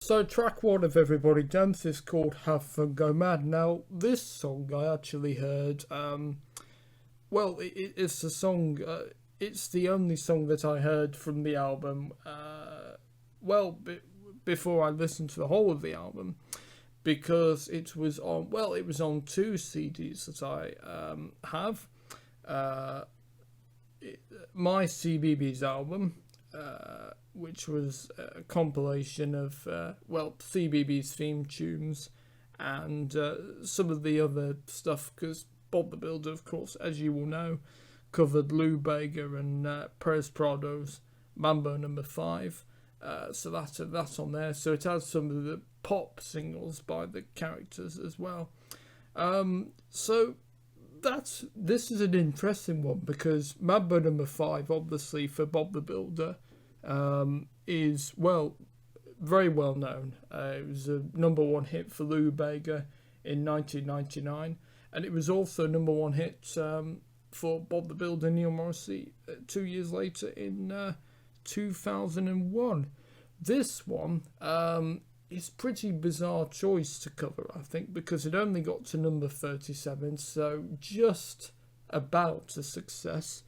So track one of Everybody Dance is called Have Fun Go Mad. Now this song I actually heard, it's a song, it's the only song that I heard from the album, before I listened to the whole of the album, because it was on two CDs that I have. My CBeebies album, which was a compilation of CBeebies theme tunes and some of the other stuff, because Bob the Builder, of course, as you will know, covered Lou Bega and Perez Prado's Mambo Number 5. So that's on there. So it has some of the pop singles by the characters as well. So this is an interesting one, because Mambo Number 5, obviously, for Bob the Builder, is very well known. It was a number one hit for Lou Bega in 1999, and it was also number one hit for Bob the Builder, Neil Morrissey, 2 years later in 2001. This one is pretty bizarre choice to cover, I think, because it only got to number 37, so just about a success.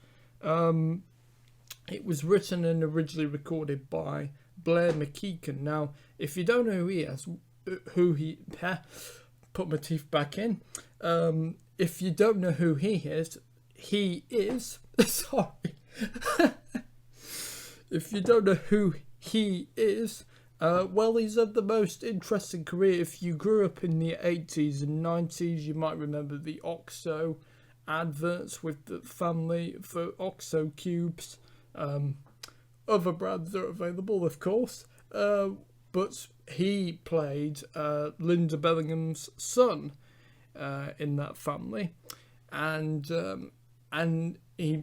It was written and originally recorded by Blair McKeegan. Now, if you don't know put my teeth back in. If you don't know who he is, sorry. If you don't know who he is, he's had the most interesting career. If you grew up in the 80s and 90s, you might remember the OXO adverts with the family for OXO cubes. Other brands are available, of course, but he played Linda Bellingham's son in that family, and he's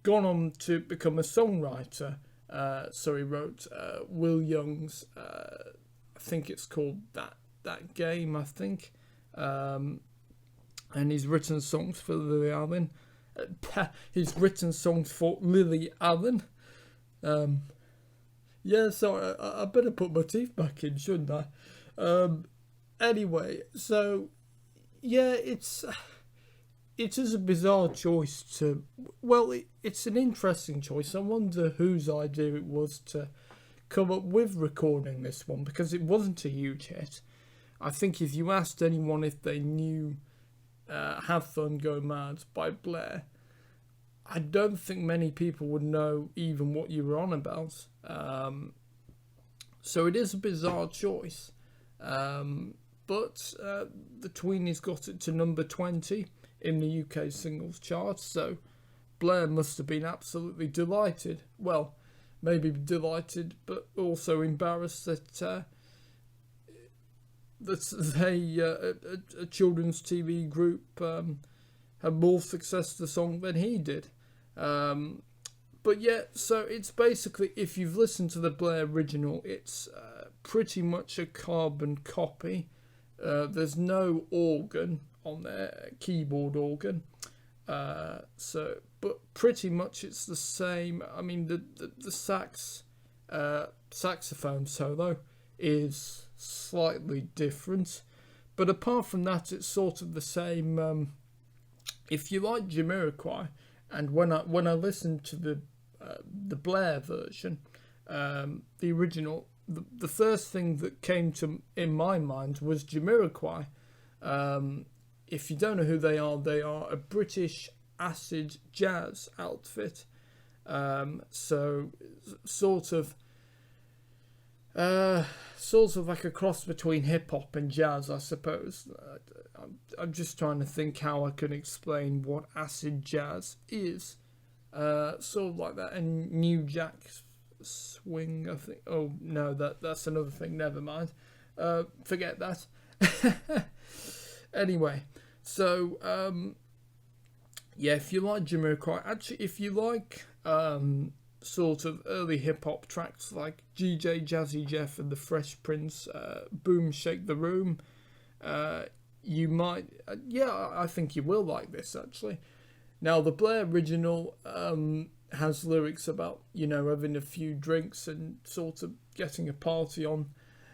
gone on to become a songwriter. So he wrote Will Young's, I think it's called that Game, I think, and he's written songs for Lily Allen. He's written songs for Lily Allen. So I better put my teeth back in, shouldn't I? Anyway, so yeah, it is a bizarre choice to... it's an interesting choice. I wonder whose idea it was to come up with recording this one, because it wasn't a huge hit. I think if you asked anyone if they knew Have Fun Go Mad by Blair, I don't think many people would know even what you were on about. So it is a bizarre choice. But the Tweenies got it to number 20 in the UK singles chart, so Blair must have been absolutely delighted. Well, maybe delighted, but also embarrassed that a children's TV group had more success to the song than he did. But yeah, so it's basically, if you've listened to the Blair original, it's pretty much a carbon copy. There's no organ on there, keyboard organ. But pretty much it's the same. I mean, the saxophone solo is slightly different, but apart from that, it's sort of the same. If you like Jamiroquai, and when I listened to the Blair version, the original, the first thing that came to in my mind was Jamiroquai. If you don't know who they are a British acid jazz outfit. So sort of like a cross between hip hop and jazz, I suppose. I'm just trying to think how I can explain what acid jazz is. Sort of like that, and New Jack Swing, I think. Oh no, that's another thing. Never mind. Forget that. Anyway, so if you like Jamiroquai, actually, if you like sort of early hip hop tracks like GJ Jazzy Jeff and the Fresh Prince, Boom Shake the Room, you might, I think you will like this actually. Now, the Blair original has lyrics about, having a few drinks and sort of getting a party on.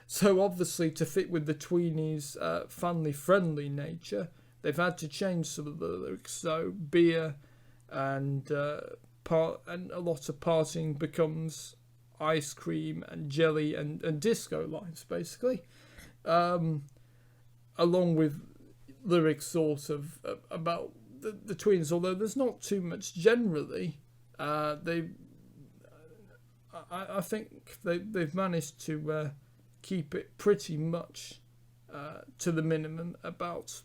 So obviously, to fit with the Tweenies' family-friendly nature, they've had to change some of the lyrics. So beer and and a lot of partying becomes ice cream and jelly and disco lines, basically, along with lyrics sort of about the Tweenies. Although there's not too much generally, I think they've managed to keep it pretty much to the minimum about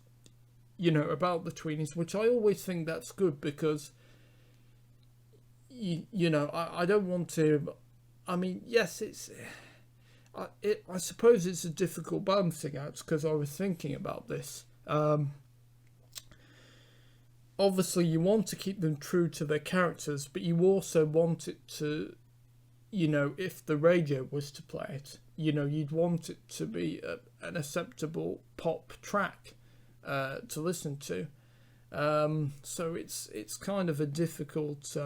about the Tweenies, which I always think that's good, because I don't want to. I mean, yes, I suppose it's a difficult balancing act, because I was thinking about this. Obviously, you want to keep them true to their characters, but you also want it to, if the radio was to play it, you'd want it to be an acceptable pop track to listen to. So it's kind of a difficult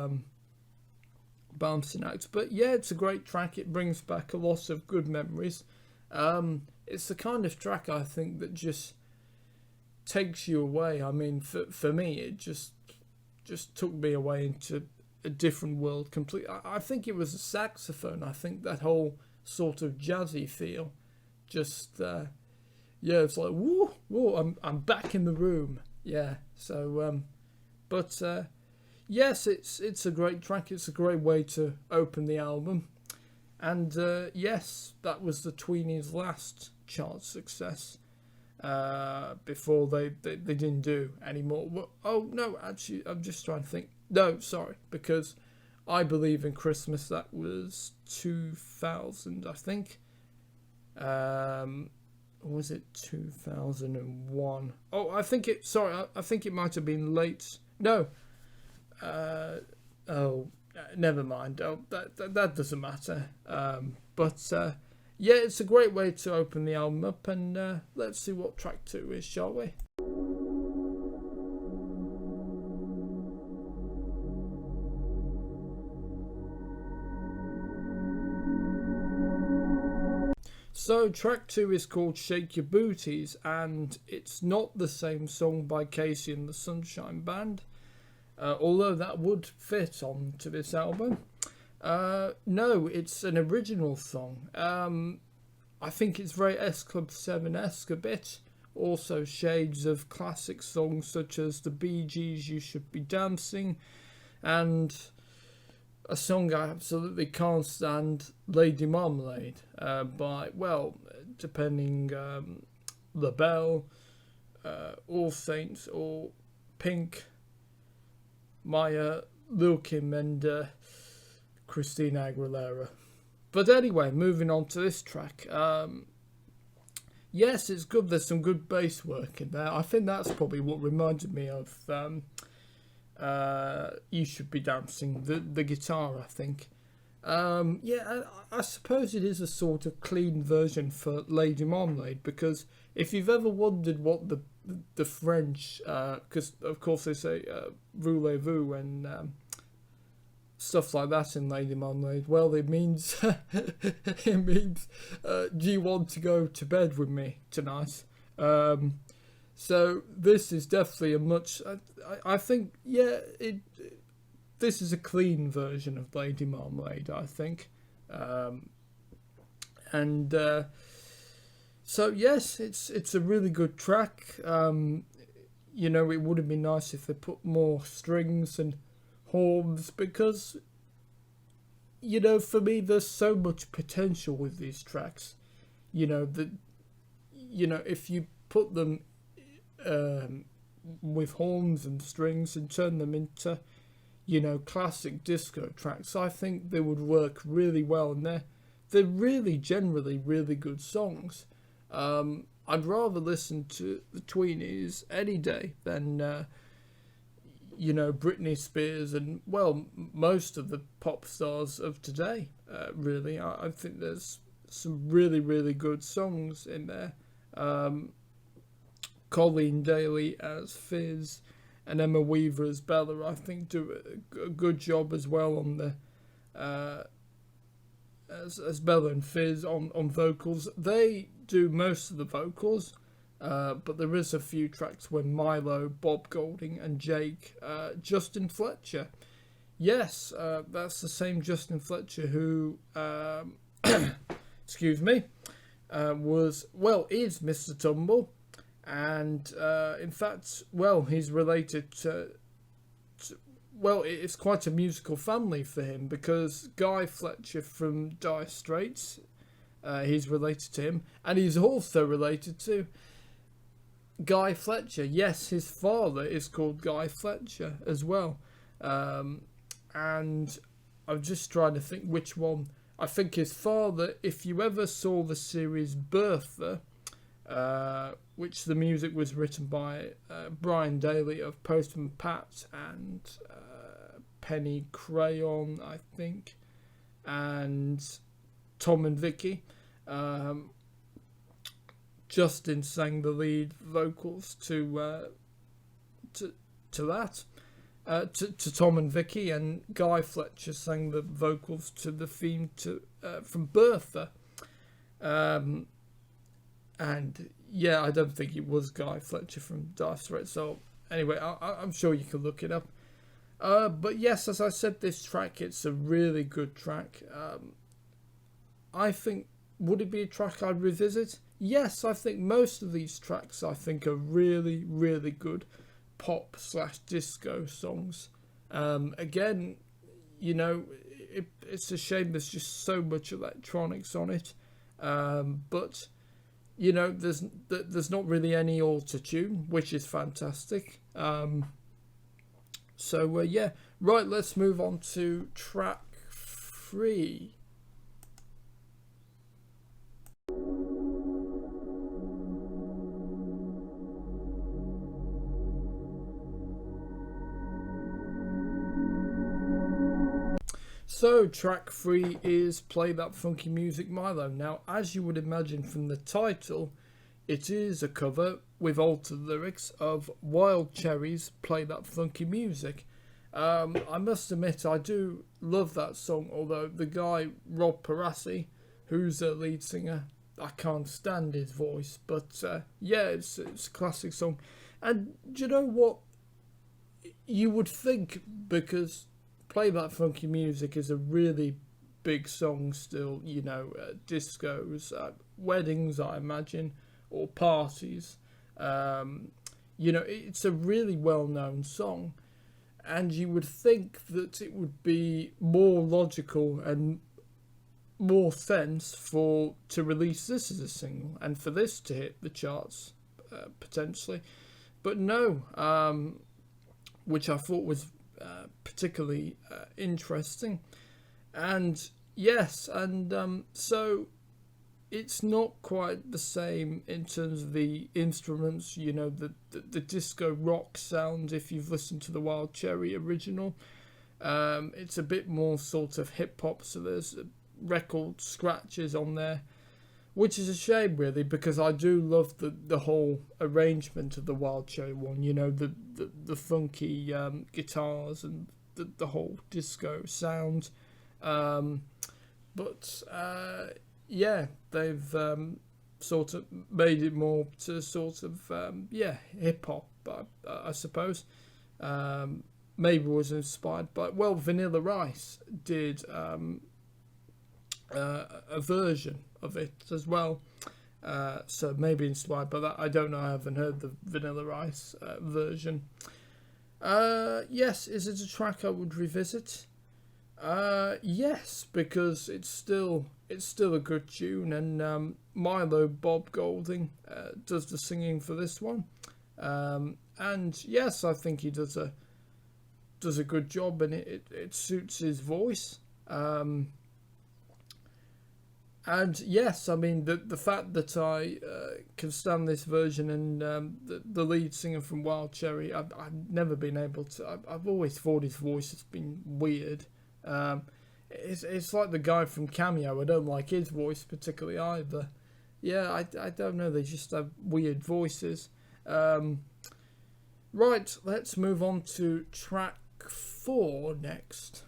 balancing act. But yeah, it's a great track. It brings back a lot of good memories. It's the kind of track, I think, that just takes you away. I mean, for me, it just took me away into a different world completely. I think it was a saxophone. I think that whole sort of jazzy feel, just it's like whoa, I'm back in the room. Yeah. So yes, it's a great track. It's a great way to open the album. And yes, that was the Tweenies' last chart success. Before they didn't do any more. Well, oh no, actually, I'm just trying to think. No, sorry, because I Believe in Christmas, that was 2000, I think. Was it 2001? Oh, I think it might have been late. No. Never mind. Oh, that doesn't matter. Yeah, it's a great way to open the album up, and let's see what track 2 is, shall we? So track 2 is called Shake Your Booties, and it's not the same song by Casey and the Sunshine Band, although that would fit onto this album. No, it's an original song. I think it's very S Club 7-esque a bit. Also shades of classic songs such as the Bee Gees' You Should Be Dancing, and a song I absolutely can't stand, Lady Marmalade, by, well, depending, LaBelle, All Saints, or Pink, Maya, Lil' Kim, and Christina Aguilera. But anyway, moving on to this track. Yes, it's good. There's some good bass work in there. I think that's probably what reminded me of You Should Be Dancing, the guitar, I think. I suppose it is a sort of clean version for Lady Marmalade, because if you've ever wondered what the French, because of course they say voulez-vous and stuff like that in Lady Marmalade, well, it means do you want to go to bed with me tonight? So this is definitely a much, I think, this is a clean version of Lady Marmalade, I think. So yes, it's a really good track. It would have been nice if they put more strings and horns, because for me there's so much potential with these tracks. If you put them with horns and strings and turn them into classic disco tracks, I think they would work really well, and they're really generally really good songs. I'd rather listen to the Tweenies any day than Britney Spears and, well, most of the pop stars of today. Really, I think there's some really, really good songs in there. Colleen Daly as Fizz and Emma Weaver as Bella, I think, do a good job as well on the as Bella and Fizz on vocals. They do most of the vocals, but there is a few tracks where Milo, Bob Golding, and Jake, Justin Fletcher. Yes, that's the same Justin Fletcher who, excuse me, is Mr. Tumble, and in fact, he's related to it's quite a musical family for him, because Guy Fletcher from Dire Straits, he's related to him, and he's also related to Guy Fletcher. Yes, his father is called Guy Fletcher as well. And I'm just trying to think which one. I think his father, if you ever saw the series Bertha, which the music was written by Brian Daly of Postman Pat and Penny Crayon, I think, and Tom and Vicky. Justin sang the lead vocals to that. To Tom and Vicky, and Guy Fletcher sang the vocals to the theme from Bertha. And yeah, I don't think it was Guy Fletcher from Dire Straits. So anyway, I'm sure you can look it up. But yes, as I said, this track, it's a really good track. I think, would it be a track I'd revisit? Yes, I think most of these tracks are really, really good pop/disco songs. Again, it's a shame there's just so much electronics on it. But there's not really any auto-tune, which is fantastic. Yeah, right, let's move on to track 3. So, track 3 is Play That Funky Music, Milo. Now, as you would imagine from the title, it is a cover with altered lyrics of Wild Cherry's Play That Funky Music. I must admit, I do love that song, although the guy, Rob Parassi, who's a lead singer, I can't stand his voice, but yeah, it's a classic song. And do you know what? You would think, because Play That Funky Music is a really big song still, discos, weddings, I imagine, or parties. It's a really well-known song, and you would think that it would be more logical and more sense to release this as a single and for this to hit the charts potentially, but no, which I thought was particularly interesting. And yes, and so it's not quite the same in terms of the instruments, the disco rock sound. If you've listened to the Wild Cherry original, it's a bit more sort of hip hop, so there's record scratches on there, which is a shame really, because I do love the whole arrangement of the Wild Cherry one, the funky guitars and the whole disco sound, but yeah, they've sort of made it more to sort of hip hop, I suppose. Maybe was inspired by, Vanilla Rice did a version of it as well, so maybe inspired by that. I don't know, I haven't heard the Vanilla Rice version. Yes, is it a track I would revisit? Yes, because it's still a good tune, and Milo, Bob Golding, does the singing for this one, and yes, I think he does a good job, and it suits his voice. And yes, I mean, the fact that I can stand this version, and the lead singer from Wild Cherry, I've never been able to. I've always thought his voice has been weird. It's like the guy from Cameo. I don't like his voice particularly either. Yeah, I don't know. They just have weird voices. Right, let's move on to track 4 next.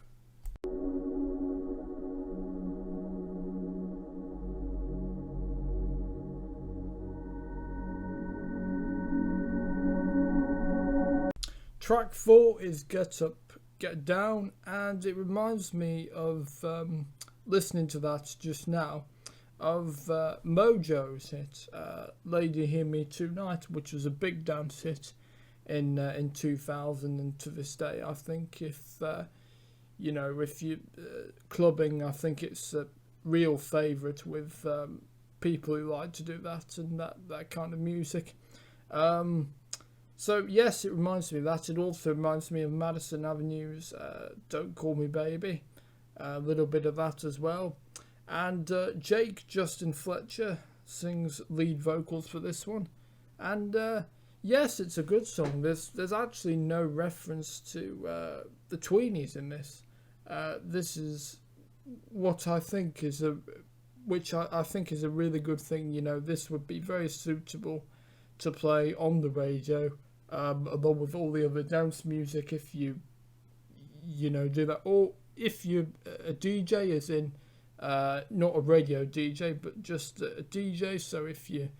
Track 4 is Get Up, Get Down, and it reminds me of listening to that just now of Mojo's hit, Lady Hear Me Tonight, which was a big dance hit in 2000, and to this day I think if you clubbing, I think it's a real favourite with people who like to do that and that kind of music. So yes, it reminds me of that. It also reminds me of Madison Avenue's Don't Call Me Baby, a little bit of that as well. And Jake Justin Fletcher sings lead vocals for this one. And yes, it's a good song. There's actually no reference to the Tweenies in this. This is what I think is I think is a really good thing. This would be very suitable to play on the radio, along with all the other dance music if you do that. Or if you're a DJ, as in not a radio DJ, but just a DJ. So if you're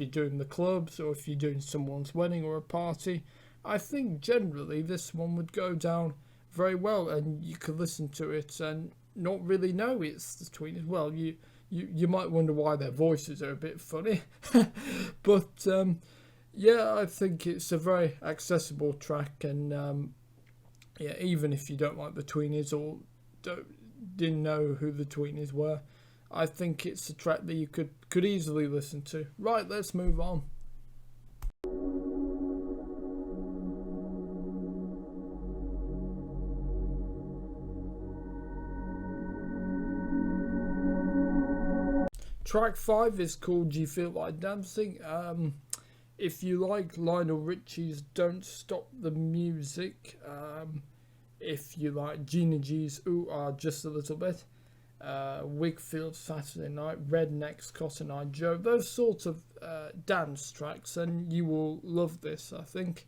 doing the clubs, or if you're doing someone's wedding or a party, I think generally this one would go down very well, and you could listen to it and not really know it's the Tweenies. Well, you might wonder why their voices are a bit funny, but yeah, I think it's a very accessible track, and yeah, even if you don't like the Tweenies or didn't know who the Tweenies were, I think it's a track that you could easily listen to. Right, let's move on. Track 5 is called Do You Feel Like Dancing? If you like Lionel Richie's Don't Stop the Music, if you like Gina G's Ooh Ah Just a Little Bit, Wigfield Saturday Night, Redneck's Cotton Eye Joe, those sort of dance tracks, and you will love this, I think.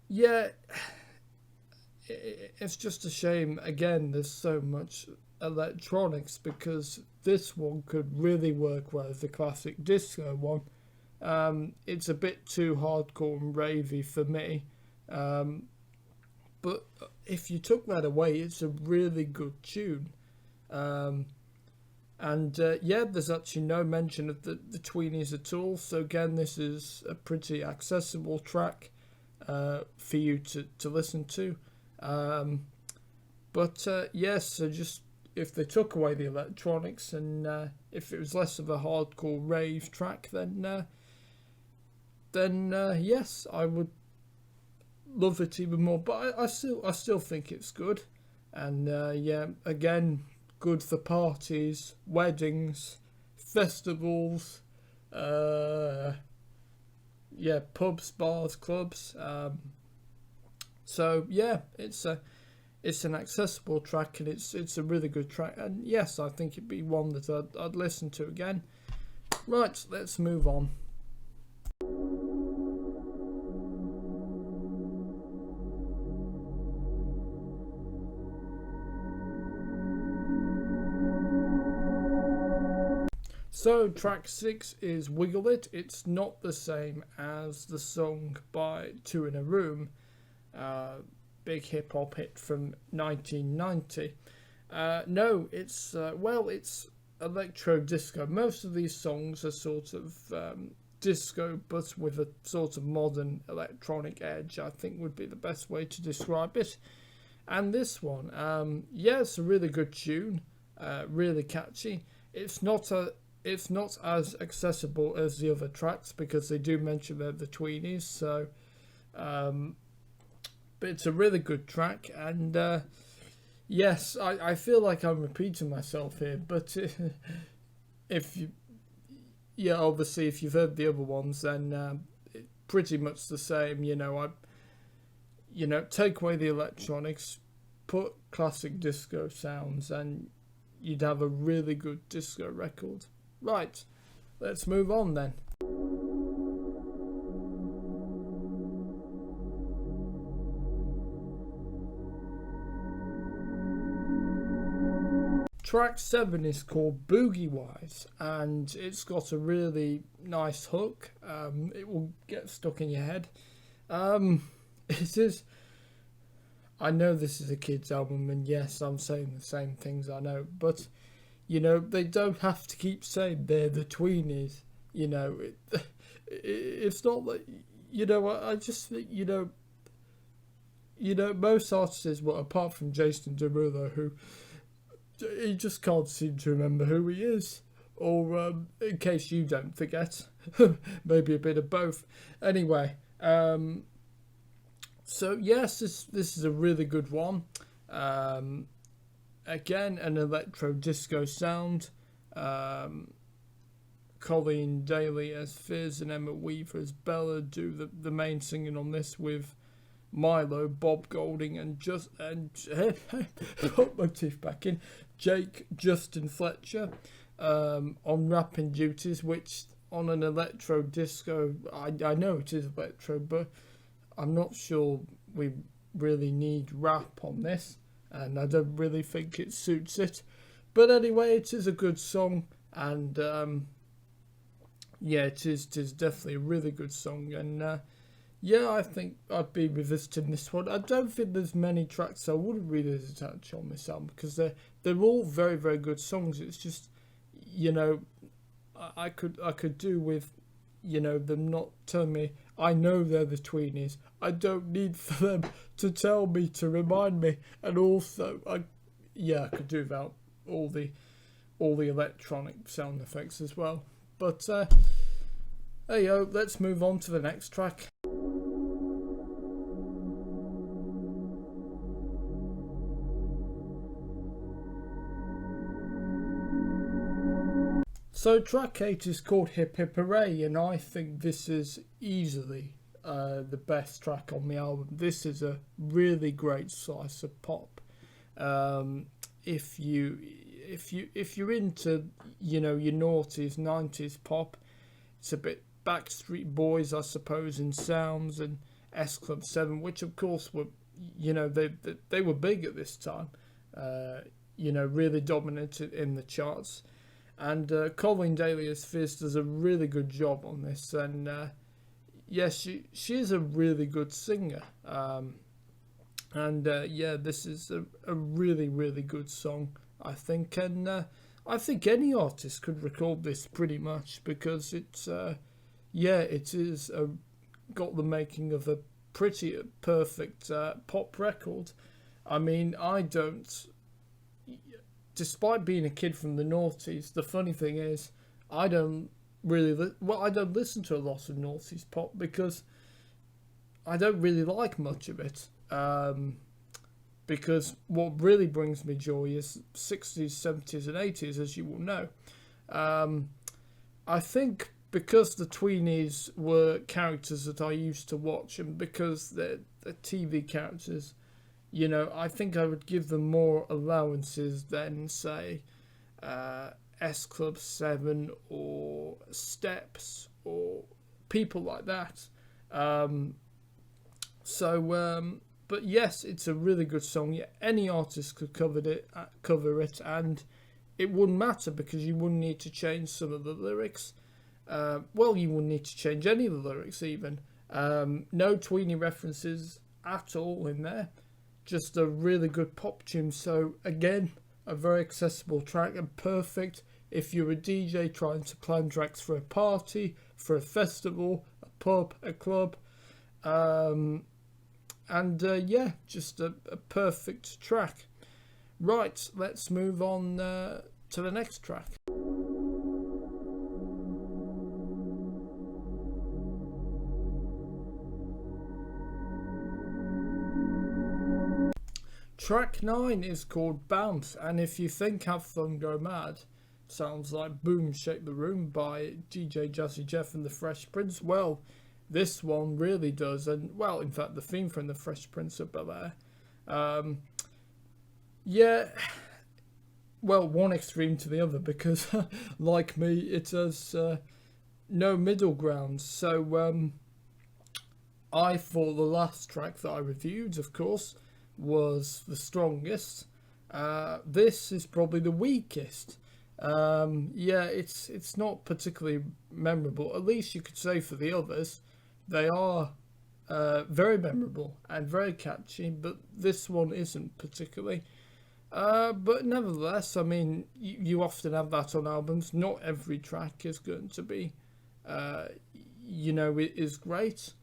Yeah, it's just a shame, again, there's so much electronics, because this one could really work well as the classic disco one. It's a bit too hardcore and ravey for me, but if you took that away, it's a really good tune. And yeah, there's actually no mention of the Tweenies at all, so again, this is a pretty accessible track for you to listen to. But yes, so just if they took away the electronics, and if it was less of a hardcore rave track, then yes, I would love it even more. But I still think it's good, and yeah, again, good for parties, weddings, festivals, yeah, pubs, bars, clubs. So yeah, it's an accessible track, and it's a really good track, and yes, I think it'd be one that I'd listen to again. Right, let's move on. So track 6 is Wiggle It. It's not the same as the song by Two in a Room, big hip hop hit from 1990. No, it's it's electro disco. Most of these songs are sort of disco, but with a sort of modern electronic edge, I think would be the best way to describe it. And this one, yeah, it's a really good tune, really catchy. It's not as accessible as the other tracks, because they do mention they're the Tweenies, so but it's a really good track, and yes, I feel like I'm repeating myself here, but if you, yeah, obviously if you've heard the other ones, then it's pretty much the same. Take away the electronics, put classic disco sounds, and you'd have a really good disco record. Right, let's move on then. Track 7 is called Boogie Wise, and it's got a really nice hook. It will get stuck in your head. It is. I know this is a kid's album, and yes, I'm saying the same things, I know, but you know, they don't have to keep saying they're the Tweenies. You know, it's not like, you know, I just think, most artists, well, apart from Jason Derulo, who he just can't seem to remember who he is, or in case you don't forget, maybe a bit of both. Anyway, so yes, this is a really good one. Again, an electro disco sound. Colleen Daly as Fizz and Emma Weaver as Bella do the main singing on this, with Milo, Bob Golding, and put my teeth back in, Jake Justin Fletcher on rapping duties, which on an electro disco, I know it is electro, but I'm not sure we really need rap on this, and I don't really think it suits it. But anyway, it is a good song, and yeah, it is definitely a really good song, and yeah, I think I'd be revisiting this one. I don't think there's many tracks I would revisit actually on this album, because they're all very, very good songs. It's just, you know, I could do with, you know, them not telling me I know they're the Tweenies. I don't need for them to tell me, to remind me. And also, I could do without all the electronic sound effects as well. But hey yo, let's move on to the next track. So track 8 is called Hip Hip Hooray, and I think this is easily the best track on the album. This is a really great slice of pop. If you're into, you know, your noughties, 90s pop, it's a bit Backstreet Boys, I suppose, in sounds, and S Club 7, which of course were, you know, they were big at this time. You know, really dominated in the charts. And Colleen Daly as Fizz does a really good job on this, and yes, she is a really good singer, and yeah, this is a really, really good song, I think, and I think any artist could record this pretty much, because it's yeah, it is got the making of a pretty perfect pop record. I mean, despite being a kid from the noughties, the funny thing is, I don't listen to a lot of noughties pop, because I don't really like much of it. Because what really brings me joy is 60s, 70s, and 80s, as you will know. I think because the Tweenies were characters that I used to watch, and because they're TV characters, you know, I think I would give them more allowances than, say, S Club 7 or Steps or people like that. But yes, it's a really good song. Yeah, any artist could cover it, and it wouldn't matter, because you wouldn't need to change some of the lyrics. Well, you wouldn't need to change any of the lyrics even. No Tweenie references at all in there. Just a really good pop tune. So again, a very accessible track, and perfect if you're a DJ trying to plan tracks for a party, for a festival, a pub, a club. Yeah, just a perfect track. Right, let's move on to the next track. Track 9 is called Bounce, and if you think Have Fun Go Mad sounds like Boom Shake the Room by DJ Jazzy Jeff and the Fresh Prince, well, this one really does, and well, in fact, the theme from the Fresh Prince of Bel-Air. Yeah, well, one extreme to the other, because like me, it has no middle ground. So I thought the last track that I reviewed, of course, was the strongest. This is probably the weakest. Yeah, it's not particularly memorable. At least you could say for the others, they are very memorable and very catchy, but this one isn't particularly. But nevertheless, I mean, you often have that on albums. Not every track is going to be, it is great.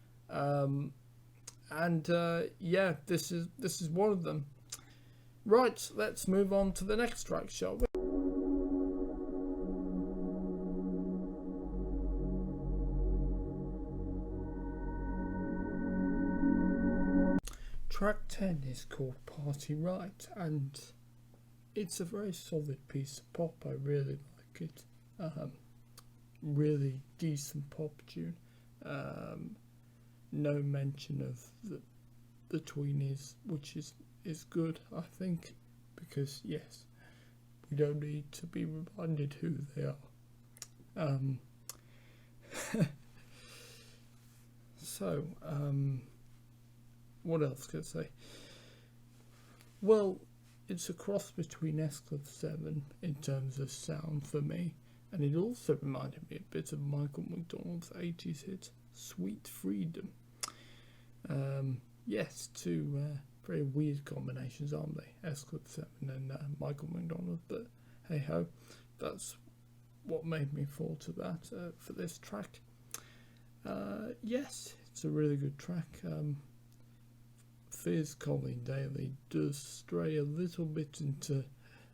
Yeah, this is one of them. Right, let's move on to the next track, shall we? Track 10 is called Party Right, and it's a very solid piece of pop. I really like it. Really decent pop tune. No mention of the Tweenies, which is good, I think, because yes, we don't need to be reminded who they are. What else can I say? Well, it's a cross between S Club 7 in terms of sound for me, and it also reminded me a bit of Michael McDonald's 80s hit Sweet Freedom. Yes, two very weird combinations, aren't they? S Club 7 and Michael McDonald, but hey ho, that's what made me fall to that for this track. Yes, it's a really good track. Fears Colleen Daly does stray a little bit into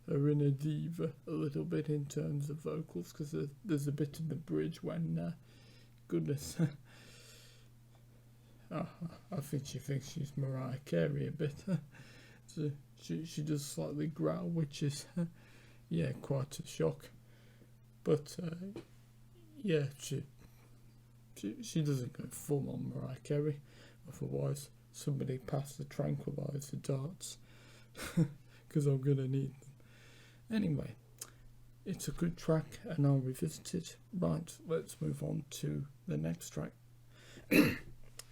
her inner diva, a little bit in terms of vocals, because there's a bit in the bridge when, goodness, I think she thinks she's Mariah Carey a bit. So she does slightly growl, which is, yeah, quite a shock. But yeah, she doesn't go full on Mariah Carey, otherwise somebody pass the tranquilizer darts, because I'm gonna need them. Anyway, it's a good track and I'll revisit it. Right, let's move on to the next track.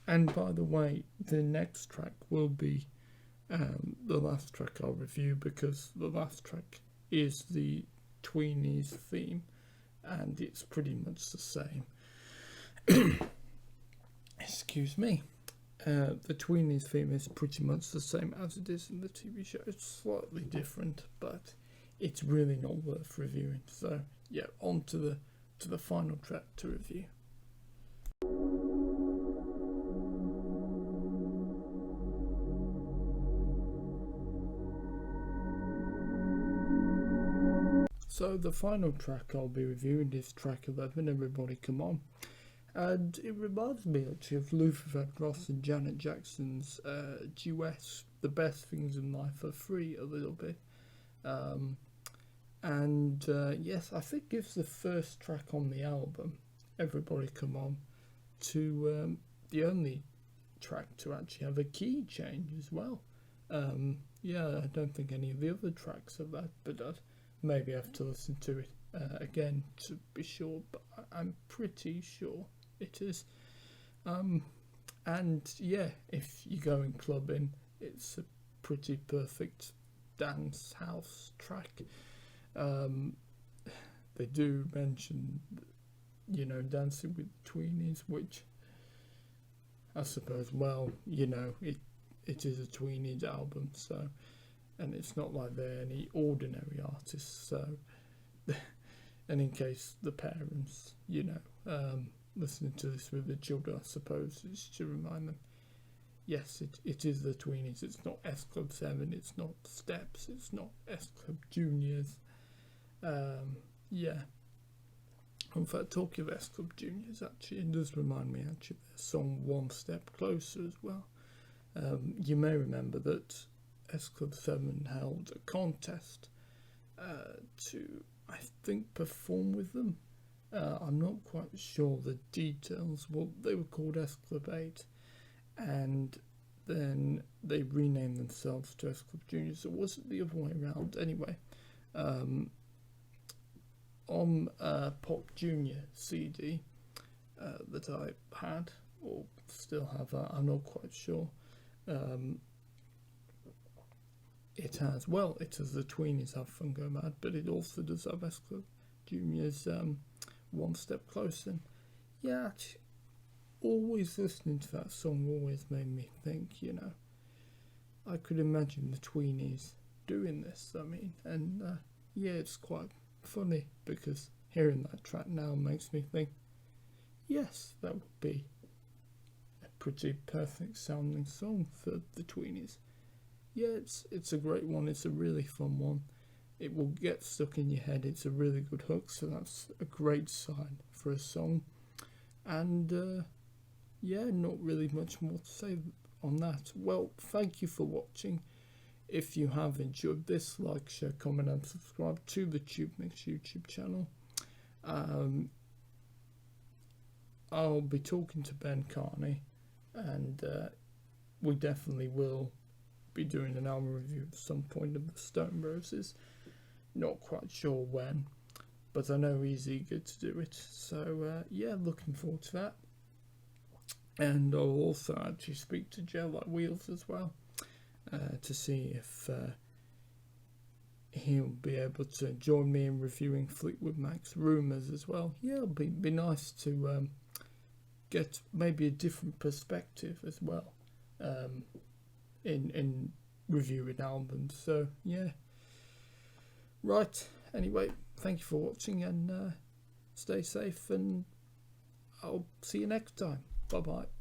And by the way, the next track will be the last track I'll review, because the last track is the Tweenies theme and it's pretty much the same. Excuse me. The Tweenies theme is pretty much the same as it is in the TV show. It's slightly different, but it's really not worth reviewing. So yeah, on to the final track to review. So the final track I'll be reviewing is track 11, Everybody Come On. And it reminds me actually of Luther Vandross and Janet Jackson's duet, The Best Things in Life Are Free, a little bit. Yes, I think it's the first track on the album, Everybody Come On, to the only track to actually have a key change as well. Yeah, I don't think any of the other tracks have that, but I'd maybe have to listen to it again to be sure, but I'm pretty sure it is. And yeah, if you're going clubbing, it's a pretty perfect dance house track. They do mention, dancing with Tweenies, which I suppose, well, it is a Tweenies album, so, and it's not like they're any ordinary artists, so, and in case the parents, listening to this with the children, I suppose it's to remind them, yes, it is the Tweenies. It's not S Club 7, it's not Steps, it's not S Club Juniors. Yeah. In fact, talking of S Club Juniors, actually, it does remind me actually of their song One Step Closer as well. You may remember that S Club 7 held a contest to, I think, perform with them. I'm not quite sure the details. Well, they were called S Club 8, and then they renamed themselves to S Club Juniors. It wasn't the other way around. Anyway, on Pop Junior CD that I had, or still have, I'm not quite sure. It has the Tweenies Have Fun Go Mad, but it also does have S Club Junior's One Step Closer. Yeah, always listening to that song always made me think, you know, I could imagine the Tweenies doing this. I mean, and yeah, it's quite funny because hearing that track now makes me think, yes, that would be a pretty perfect sounding song for the Tweenies. Yeah, it's a great one. It's a really fun one. It will get stuck in your head. It's a really good hook, so that's a great sign for a song. And yeah, not really much more to say on that. Well, thank you for watching. If you have enjoyed this, like, share, comment and subscribe to the TubeMix YouTube channel. I'll be talking to Ben Carney, and we definitely will be doing an album review at some point of the Stone Roses. Not quite sure when, but I know he's eager to do it. So yeah, looking forward to that. And I'll also actually speak to Gel Like Wheels as well, to see if he'll be able to join me in reviewing Fleetwood Mac's Rumours as well. Yeah, it'll be nice to get maybe a different perspective as well in reviewing albums. So yeah, right, anyway, thank you for watching, and stay safe, and I'll see you next time. Bye bye.